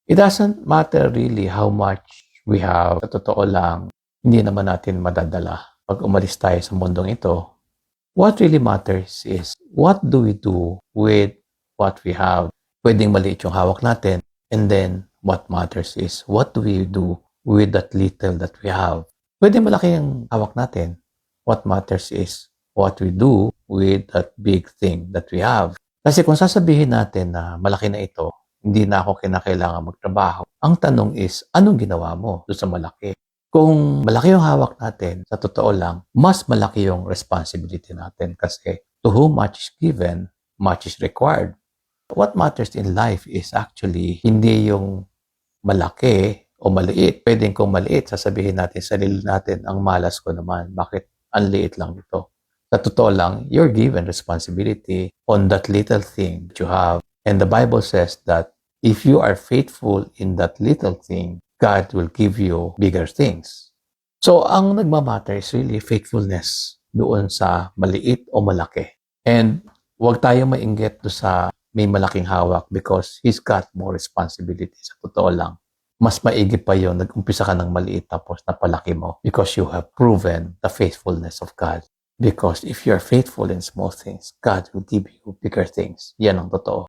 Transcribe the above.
It doesn't matter really how much we have. Sa totoo lang, hindi naman natin madadala. Pag umalis tayo sa mundong ito, what really matters is what do we do with what we have. Pwedeng maliit yung hawak natin, and then what matters is what do we do with that little that we have. Pwedeng malaki yung hawak natin. What matters is what we do with that big thing that we have. Kasi kung sasabihin natin na malaki na ito, hindi na ako kinakailangan magtrabaho. Ang tanong is, anong ginawa mo doon sa malaki? Kung malaki yung hawak natin, sa totoo lang, mas malaki yung responsibility natin kasi to whom much is given, much is required. What matters in life is actually hindi yung malaki o maliit. Pwedeng kung maliit, sasabihin natin sa sarili natin, ang malas ko naman, bakit ang liit lang ito? Sa totoo lang, you're given responsibility on that little thing that you have. And the Bible says that if you are faithful in that little thing, God will give you bigger things. So, ang nagmamatter is really faithfulness doon sa maliit o malaki. And huwag tayo mainggit doon sa may malaking hawak because He's got more responsibility. Sa totoo lang, mas maigi pa yun, nag-umpisa ka ng maliit tapos napalaki mo because you have proven the faithfulness of God. Because if you are faithful in small things, God will give you bigger things. Yan ang totoo.